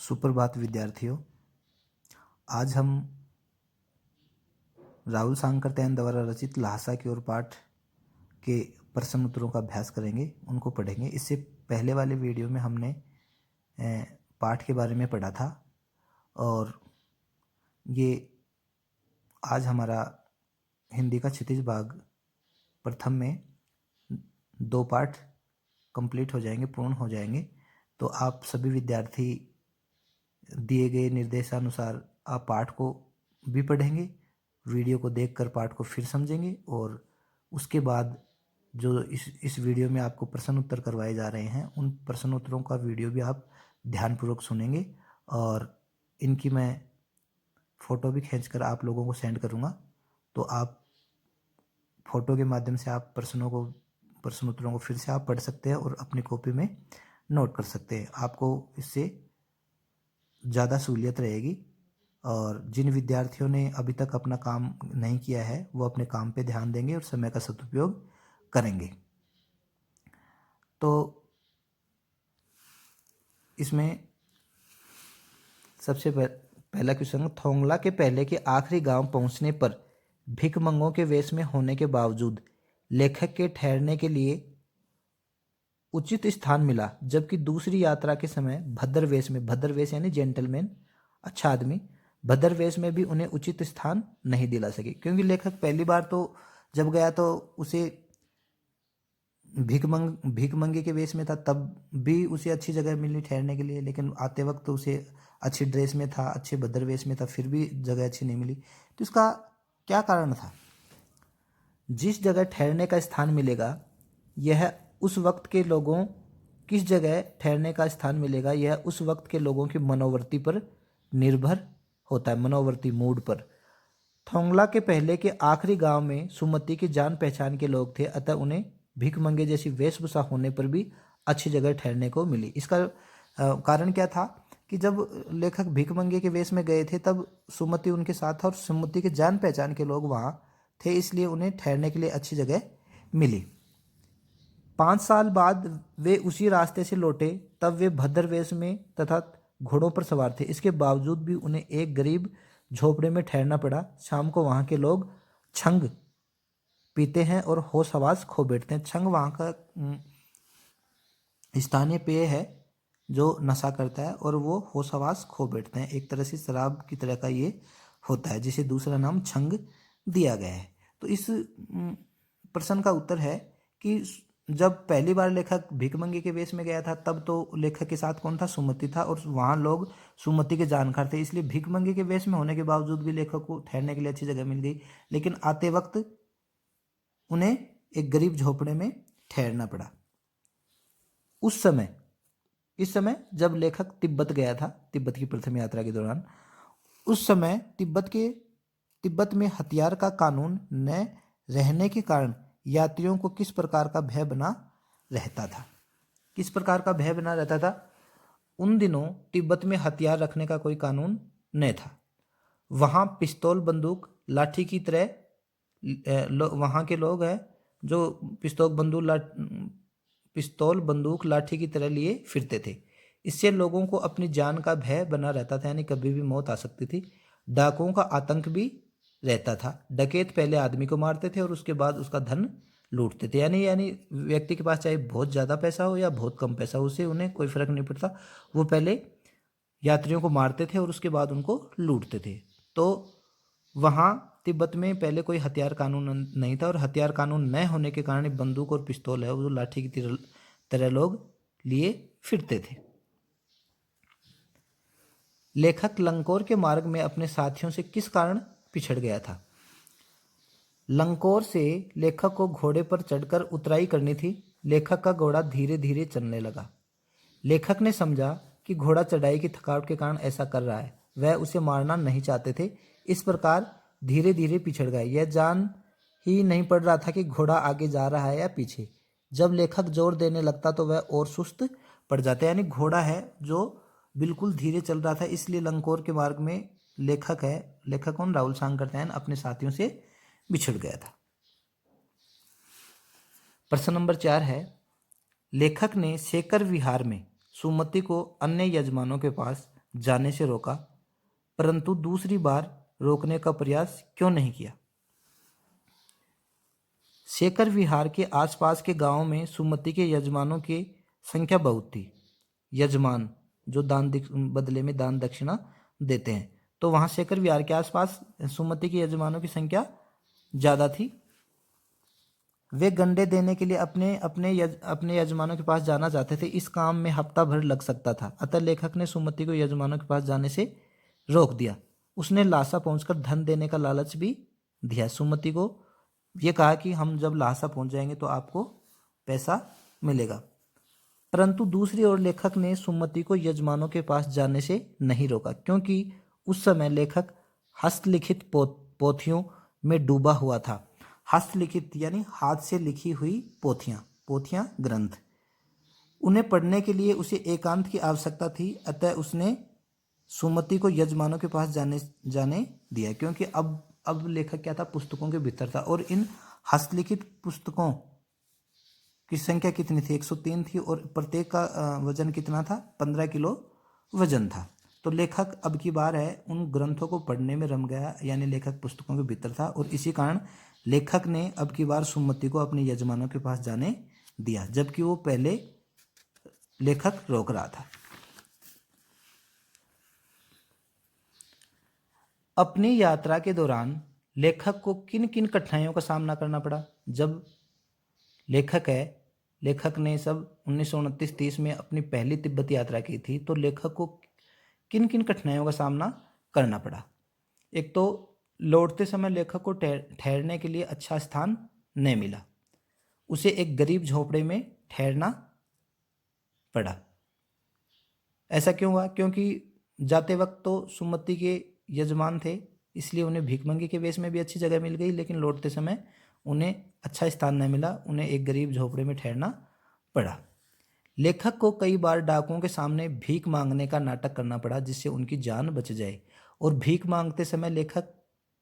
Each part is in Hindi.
सुप्रभात विद्यार्थियों। आज हम राहुल सांकरत्यायन द्वारा रचित ल्हासा की ओर पाठ के प्रश्न उत्तरों का अभ्यास करेंगे, उनको पढ़ेंगे। इससे पहले वाले वीडियो में हमने पाठ के बारे में पढ़ा था और ये आज हमारा हिंदी का क्षितिज भाग प्रथम में 2 पाठ कंप्लीट हो जाएंगे, पूर्ण हो जाएंगे। तो आप सभी विद्यार्थी दिए गए निर्देशानुसार आप पाठ को भी पढ़ेंगे, वीडियो को देखकर पाठ को फिर समझेंगे और उसके बाद जो इस वीडियो में आपको प्रश्न उत्तर करवाए जा रहे हैं उन प्रश्न उत्तरों का वीडियो भी आप ध्यानपूर्वक सुनेंगे और इनकी मैं फ़ोटो भी खींचकर आप लोगों को सेंड करूँगा। तो आप फ़ोटो के माध्यम से आप प्रश्न उत्तरों को फिर से आप पढ़ सकते हैं और अपनी कॉपी में नोट कर सकते हैं। आपको इससे ज़्यादा सहूलियत रहेगी और जिन विद्यार्थियों ने अभी तक अपना काम नहीं किया है वो अपने काम पे ध्यान देंगे और समय का सदुपयोग करेंगे। तो इसमें सबसे पहला क्वेश्चन, थोंगला के पहले के आखिरी गांव पहुंचने पर भिखमंगों के वेश में होने के बावजूद लेखक के ठहरने के लिए उचित स्थान मिला, जबकि दूसरी यात्रा के समय भद्र वेश यानी जेंटलमैन, अच्छा आदमी, भद्र वेश में भी उन्हें उचित स्थान नहीं दिला सके। क्योंकि लेखक पहली बार तो जब गया तो उसे भीखमंगे के वेश में था, तब भी उसे अच्छी जगह मिली ठहरने के लिए, लेकिन आते वक्त तो उसे अच्छी ड्रेस में था, अच्छे भद्र वेश में था, फिर भी जगह अच्छी नहीं मिली। तो इसका क्या कारण था? जिस जगह ठहरने का स्थान मिलेगा यह उस वक्त के लोगों किस जगह ठहरने का स्थान मिलेगा यह उस वक्त के लोगों की मनोवृत्ति पर निर्भर होता है, मनोवृत्ति, मूड पर। थोंगला के पहले के आखिरी गांव में सुमति की जान पहचान के लोग थे, अतः उन्हें भिखमंगे जैसी वेशभूषा होने पर भी अच्छी जगह ठहरने को मिली। इसका कारण क्या था कि जब लेखक भिखमंगे के वेश में गए थे तब सुमति उनके साथ था और सुमति के जान पहचान के लोग वहाँ थे, इसलिए उन्हें ठहरने के लिए अच्छी जगह मिली। 5 साल बाद वे उसी रास्ते से लौटे, तब वे भद्र वेश में तथा घोड़ों पर सवार थे। इसके बावजूद भी उन्हें एक गरीब झोपड़े में ठहरना पड़ा। शाम को वहाँ के लोग छंग पीते हैं और होश हवास खो बैठते हैं। छंग वहाँ का स्थानीय पेय है जो नशा करता है और वो होश हवास खो बैठते हैं। एक तरह से शराब की तरह का ये होता है, जिसे दूसरा नाम छंग दिया गया है। तो इस प्रश्न का उत्तर है कि जब पहली बार लेखक भिखमंगे के वेश में गया था तब तो लेखक के साथ कौन था? सुमति था और वहाँ लोग सुमति के जानकार थे, इसलिए भिखमंगे के वेश में होने के बावजूद भी लेखक को ठहरने के लिए अच्छी जगह मिल गई। लेकिन आते वक्त उन्हें एक गरीब झोपड़े में ठहरना पड़ा। इस समय जब लेखक तिब्बत गया था, तिब्बत की प्रथम यात्रा के दौरान, उस समय तिब्बत में हथियार का कानून न रहने के कारण यात्रियों को किस प्रकार का भय बना रहता था? किस प्रकार का भय बना रहता था? उन दिनों तिब्बत में हथियार रखने का कोई कानून न था। वहाँ पिस्तौल, बंदूक, लाठी की तरह वहाँ के लोग हैं जो पिस्तौल, बंदूक, लाठी की तरह लिए फिरते थे। इससे लोगों को अपनी जान का भय बना रहता था, यानी कभी भी मौत आ सकती थी। डाकुओं का आतंक भी रहता था। डकैत पहले आदमी को मारते थे और उसके बाद उसका धन लूटते थे। यानी व्यक्ति के पास चाहे बहुत ज़्यादा पैसा हो या बहुत कम पैसा हो, उससे उन्हें कोई फर्क नहीं पड़ता। वो पहले यात्रियों को मारते थे और उसके बाद उनको लूटते थे। तो वहाँ तिब्बत में पहले कोई हथियार कानून नहीं था और हथियार कानून न होने के कारण बंदूक और पिस्तौल है वो लाठी की तरह लोग लिए फिरते थे। लेखक लंकोर के मार्ग में अपने साथियों से किस कारण पिछड़ गया था? लंकोर से लेखक को घोड़े पर चढ़कर उतराई करनी थी। लेखक का घोड़ा धीरे धीरे चलने लगा। लेखक ने समझा कि घोड़ा चढ़ाई की थकावट के कारण ऐसा कर रहा है, वह उसे मारना नहीं चाहते थे, इस प्रकार धीरे धीरे पिछड़ गए। यह जान ही नहीं पड़ रहा था कि घोड़ा आगे जा रहा है या पीछे। जब लेखक जोर देने लगता तो वह और सुस्त पड़ जाता, यानी घोड़ा है जो बिल्कुल धीरे चल रहा था, इसलिए लंकोर के मार्ग में लेखक कौन? राहुल सांकरत्यायन अपने साथियों से बिछड़ गया था। प्रश्न नंबर 4 है, लेखक ने शेखर विहार में सुमति को अन्य यजमानों के पास जाने से रोका, परंतु दूसरी बार रोकने का प्रयास क्यों नहीं किया? शेखर विहार के आसपास के गांवों में सुमति के यजमानों की संख्या बहुत थी। यजमान जो बदले में दान दक्षिणा देते हैं, तो वहां शेखर विहार के आसपास सुमति के यजमानों की संख्या ज्यादा थी। वे गंडे देने के लिए अपने यजमानों के पास जाना चाहते थे। इस काम में हफ्ता भर लग सकता था, अतः लेखक ने सुमति को यजमानों के पास जाने से रोक दिया। उसने लासा पहुंचकर धन देने का लालच भी दिया। सुमति को यह कहा कि हम जब लासा पहुंच जाएंगे तो आपको पैसा मिलेगा। परंतु दूसरी ओर लेखक ने सुमति को यजमानों के पास जाने से नहीं रोका, क्योंकि उस समय लेखक हस्तलिखित पोथियों में डूबा हुआ था। हस्तलिखित यानी हाथ से लिखी हुई पोथियां ग्रंथ, उन्हें पढ़ने के लिए उसे एकांत की आवश्यकता थी। अतः उसने सुमति को यजमानों के पास जाने दिया, क्योंकि अब लेखक क्या था, पुस्तकों के भीतर था। और इन हस्तलिखित पुस्तकों की संख्या कितनी थी? 103 थी, और प्रत्येक का वजन कितना था? 15 किलो वजन था। तो लेखक अब की बार है उन ग्रंथों को पढ़ने में रम गया, यानी लेखक पुस्तकों के भीतर था, और इसी कारण लेखक ने अब की बार सुमति को अपने यजमानों के पास जाने दिया, जबकि वो पहले लेखक रोक रहा था। अपनी यात्रा के दौरान लेखक को किन किन कठिनाइयों का सामना करना पड़ा? जब लेखक ने सब 1929-30 में अपनी पहली तिब्बत यात्रा की थी, तो लेखक को किन किन कठिनाइयों का सामना करना पड़ा? एक तो लौटते समय लेखक को ठहरने के लिए अच्छा स्थान नहीं मिला। उसे एक गरीब झोपड़े में ठहरना पड़ा। ऐसा क्यों हुआ? क्योंकि जाते वक्त तो सुमति के यजमान थे, इसलिए उन्हें भिखमंगे के वेश में भी अच्छी जगह मिल गई, लेकिन लौटते समय उन्हें अच्छा स्थान नहीं मिला, उन्हें एक गरीब झोपड़े में ठहरना पड़ा। लेखक को कई बार डाकुओं के सामने भीख मांगने का नाटक करना पड़ा, जिससे उनकी जान बच जाए। और भीख मांगते समय लेखक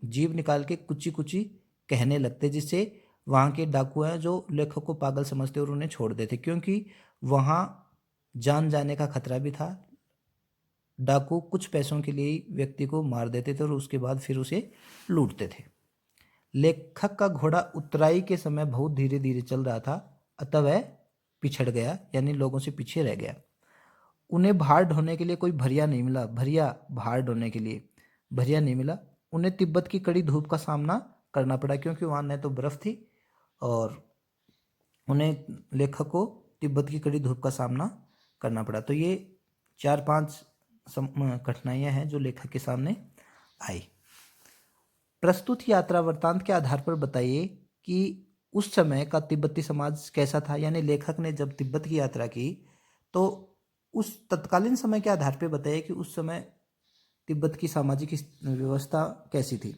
जीभ निकाल के कुची कुची कहने लगते, जिससे वहाँ के डाकू हैं जो लेखक को पागल समझते और उन्हें छोड़ देते, क्योंकि वहाँ जान जाने का खतरा भी था। डाकू कुछ पैसों के लिए व्यक्ति को मार देते थे और उसके बाद फिर उसे लूटते थे। लेखक का घोड़ा उतराई के समय बहुत धीरे धीरे चल रहा था, अतः वह पिछड़ गया, यानी लोगों से पीछे रह गया। उन्हें भार ढोने के लिए कोई भरिया नहीं मिला, भार ढोने के लिए भरिया नहीं मिला। उन्हें तिब्बत की कड़ी धूप का सामना करना पड़ा, क्योंकि वहाँ न तो बर्फ थी, और उन्हें लेखक को तिब्बत की कड़ी धूप का सामना करना पड़ा। तो ये 4-5 कठिनाइयाँ हैं जो लेखक के सामने आई। प्रस्तुत यात्रा वृत्तांत के आधार पर बताइए कि उस समय का तिब्बती समाज कैसा था। यानी लेखक ने जब तिब्बत की यात्रा की तो उस तत्कालीन समय के आधार पर बताइए कि उस समय तिब्बत की सामाजिक व्यवस्था कैसी थी।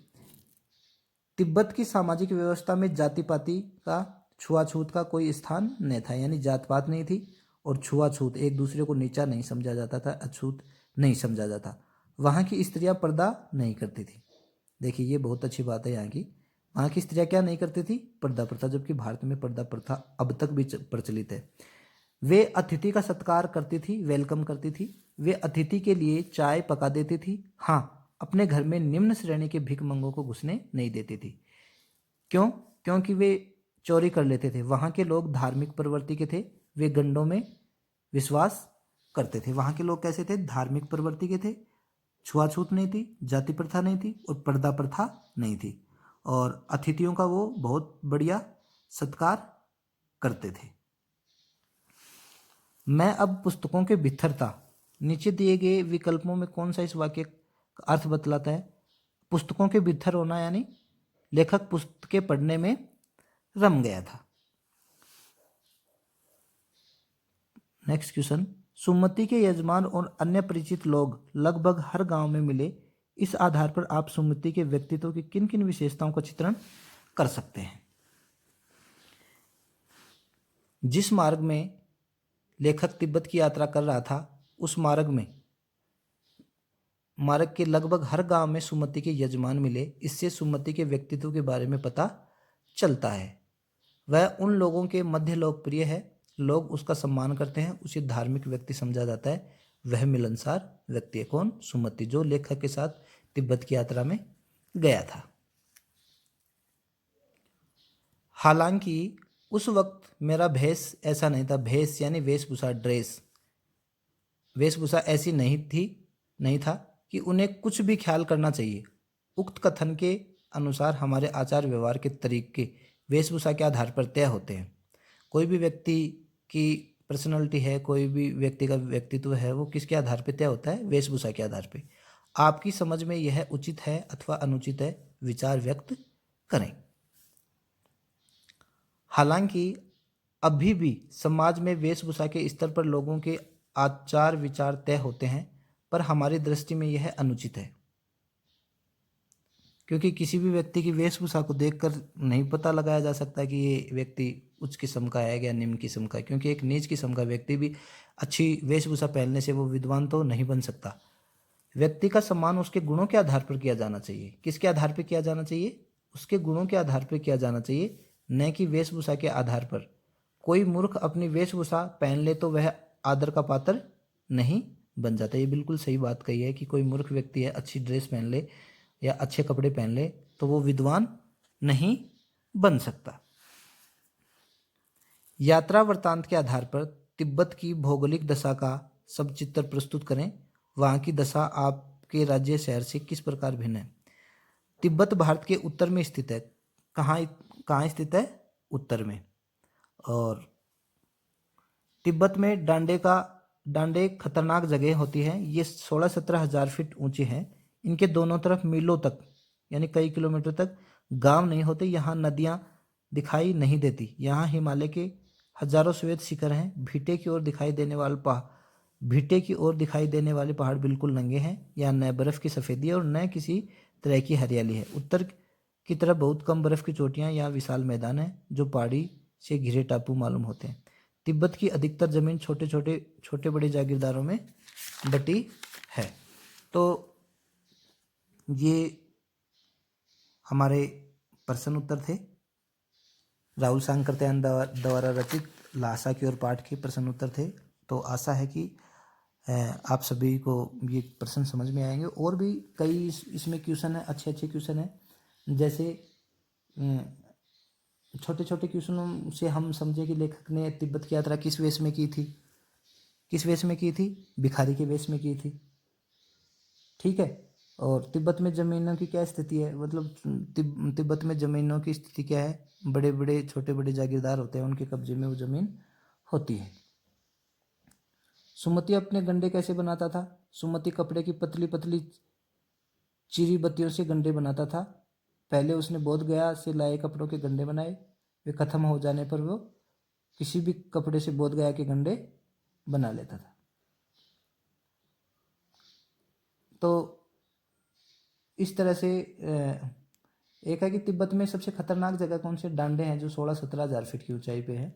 तिब्बत की सामाजिक व्यवस्था में जाति पाति का, छुआछूत का कोई स्थान नहीं था, यानी जात पात नहीं थी, और छुआछूत, एक दूसरे को नीचा नहीं समझा जाता था, अछूत नहीं समझा जाता। वहाँ की स्त्रियां पर्दा नहीं करती थी। देखिए ये बहुत अच्छी बात है यहाँ की। वहाँ की स्त्रियां क्या नहीं करती थी? पर्दा प्रथा, जबकि भारत में पर्दा प्रथा अब तक भी प्रचलित है। वे अतिथि का सत्कार करती थी, वेलकम करती थी। वे अतिथि के लिए चाय पका देती थी। हाँ, अपने घर में निम्न श्रेणी के भिखमंगों को घुसने नहीं देती थी। क्यों? क्योंकि वे चोरी कर लेते थे। वहाँ के लोग धार्मिक प्रवृत्ति के थे, वे गंडों में विश्वास करते थे। वहाँ के लोग कैसे थे? धार्मिक प्रवृत्ति के थे, छुआछूत नहीं थी, जाति प्रथा नहीं थी, और पर्दा प्रथा नहीं थी, और अतिथियों का वो बहुत बढ़िया सत्कार करते थे। मैं अब पुस्तकों के भीतर था। नीचे दिए गए विकल्पों में कौन सा इस वाक्य का अर्थ बतलाता है? पुस्तकों के भीतर होना, यानी लेखक पुस्तकें पढ़ने में रम गया था। नेक्स्ट क्वेश्चन, सुमति के यजमान और अन्य परिचित लोग लगभग हर गांव में मिले। इस आधार पर आप सुमति के व्यक्तित्व की किन किन विशेषताओं का चित्रण कर सकते हैं? जिस मार्ग में लेखक तिब्बत की यात्रा कर रहा था, उस मार्ग के लगभग हर गांव में सुमति के यजमान मिले। इससे सुमति के व्यक्तित्व के बारे में पता चलता है। वह उन लोगों के मध्य लोकप्रिय है, लोग उसका सम्मान करते हैं, उसे धार्मिक व्यक्ति समझा जाता है। वह मिलनसार व्यक्ति है। कौन? सुमति, जो लेखक के साथ तिब्बत की यात्रा में गया था। हालांकि उस वक्त मेरा भेष ऐसा नहीं था। भेष यानी वेशभूषा, ड्रेस। वेशभूषा ऐसी नहीं था कि उन्हें कुछ भी ख्याल करना चाहिए। उक्त कथन के अनुसार हमारे आचार व्यवहार के तरीके वेशभूषा के आधार पर तय होते हैं। कोई भी व्यक्ति की पर्सनालिटी है, कोई भी व्यक्ति का व्यक्तित्व है, वो किसके आधार पर तय होता है? वेशभूषा के आधार पर। आपकी समझ में यह उचित है अथवा अनुचित है, विचार व्यक्त करें। हालांकि अभी भी समाज में वेशभूषा के स्तर पर लोगों के आचार विचार तय होते हैं, पर हमारी दृष्टि में यह अनुचित है, क्योंकि किसी भी व्यक्ति की वेशभूषा को देखकर नहीं पता लगाया जा सकता कि ये व्यक्ति उच्च किस्म का है या निम्न किस्म का है, क्योंकि एक नीच किस्म का व्यक्ति भी अच्छी वेशभूषा पहनने से वो विद्वान तो नहीं बन सकता। व्यक्ति का सम्मान उसके गुणों के आधार पर किया जाना चाहिए। किसके आधार पर किया जाना चाहिए? उसके गुणों के आधार पर किया जाना चाहिए, न कि वेशभूषा के आधार पर। कोई मूर्ख अपनी वेशभूषा पहन ले तो वह आदर का पात्र नहीं बन जाता। ये बिल्कुल सही बात कही है कि कोई मूर्ख व्यक्ति है, अच्छी ड्रेस पहन ले या अच्छे कपड़े पहन ले तो वो विद्वान नहीं बन सकता। यात्रा वृत्तांत के आधार पर तिब्बत की भौगोलिक दशा का सब चित्र प्रस्तुत करें। वहाँ की दशा आपके राज्य शहर से किस प्रकार भिन्न है? तिब्बत भारत के उत्तर में स्थित है। कहाँ स्थित है? उत्तर में। और तिब्बत में डांडे खतरनाक जगह होती है। ये 16-17 हज़ार फीट ऊंचे हैं। इनके दोनों तरफ मीलों तक यानी कई किलोमीटर तक गांव नहीं होते। यहाँ नदियाँ दिखाई नहीं देती। यहाँ हिमालय के हजारों श्वेत शिखर हैं। भीटे की ओर दिखाई देने वाले पहाड़ बिल्कुल नंगे हैं। यहाँ न बर्फ की सफ़ेदी है और न किसी तरह की हरियाली है। उत्तर की तरफ बहुत कम बर्फ की चोटियाँ, यहाँ विशाल मैदान है जो पहाड़ी से घिरे टापू मालूम होते हैं। तिब्बत की अधिकतर जमीन छोटे बड़े जागीरदारों में बटी है। तो ये हमारे प्रश्न उत्तर थे। राहुल सांकृत्यायन द्वारा रचित लहासा की ओर पाठ के प्रश्न उत्तर थे। तो आशा है कि आप सभी को ये प्रश्न समझ में आएंगे। और भी कई इसमें क्वेश्चन है, अच्छे क्वेश्चन है। जैसे छोटे क्वेश्चनों से हम समझे कि लेखक ने तिब्बत की यात्रा किस वेश में की थी? भिखारी के वेश में की थी। ठीक है। और तिब्बत में ज़मीनों की क्या स्थिति है? मतलब तिब्बत में ज़मीनों की स्थिति क्या है? छोटे बड़े जागीरदार होते हैं, उनके कब्जे में वो ज़मीन होती है। सुमति अपने गंडे कैसे बनाता था? सुमति कपड़े की पतली चिरी बत्तियों से गंडे बनाता था। पहले उसने बोध गया से लाए कपड़ों के गंडे बनाए। वे खत्म हो जाने पर वो किसी भी कपड़े से बोध गया के गंडे बना लेता था। तो इस तरह से एक है कि तिब्बत में सबसे खतरनाक जगह कौन से? डांडे हैं जो 16-17 हज़ार फीट की ऊंचाई पे है।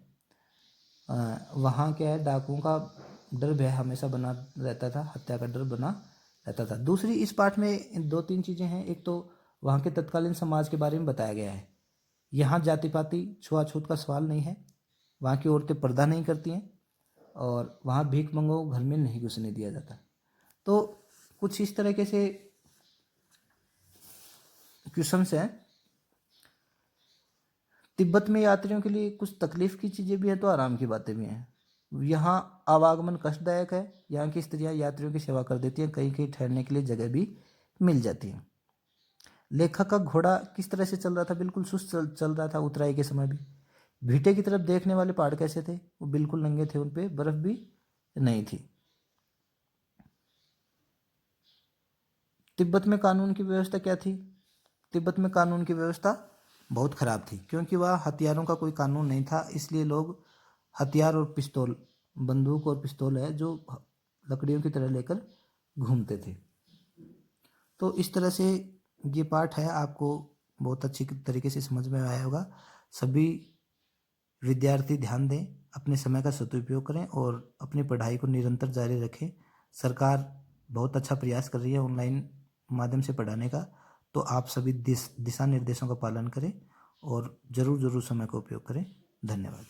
वहाँ क्या है, डाकुओं का डर भय हमेशा बना रहता था, हत्या का डर बना रहता था। दूसरी, इस पाठ में 2-3 चीज़ें हैं। एक तो वहाँ के तत्कालीन समाज के बारे में बताया गया है। यहाँ जाति पाति छुआछूत का सवाल नहीं है। वहाँ की औरतें पर्दा नहीं करती हैं और वहाँ भीख मंगो घर में नहीं घुसने दिया जाता। तो कुछ इस तरीके से क्वेश्चंस हैं। तिब्बत में यात्रियों के लिए कुछ तकलीफ की चीज़ें भी हैं तो आराम की बातें भी हैं। यहाँ आवागमन कष्टदायक है। यहाँ की स्त्रियाँ यात्रियों की सेवा कर देती हैं। कहीं ठहरने के लिए जगह भी मिल जाती है। लेखक का घोड़ा किस तरह से चल रहा था? बिल्कुल सुस्त चल रहा था उतराई के समय भी। भीटे की तरफ देखने वाले पहाड़ कैसे थे? वो बिल्कुल नंगे थे, उन पे बर्फ भी नहीं थी। तिब्बत में कानून की व्यवस्था क्या थी? तिब्बत में कानून की व्यवस्था बहुत ख़राब थी, क्योंकि वह हथियारों का कोई कानून नहीं था। इसलिए लोग हथियार और पिस्तौल, बंदूक और पिस्तौल है जो लकड़ियों की तरह लेकर घूमते थे। तो इस तरह से ये पाठ है, आपको बहुत अच्छी तरीके से समझ में आया होगा। सभी विद्यार्थी ध्यान दें, अपने समय का सदुपयोग करें और अपनी पढ़ाई को निरंतर जारी रखें। सरकार बहुत अच्छा प्रयास कर रही है ऑनलाइन माध्यम से पढ़ाने का। तो आप सभी दिशा निर्देशों का पालन करें और ज़रूर समय का उपयोग करें। धन्यवाद।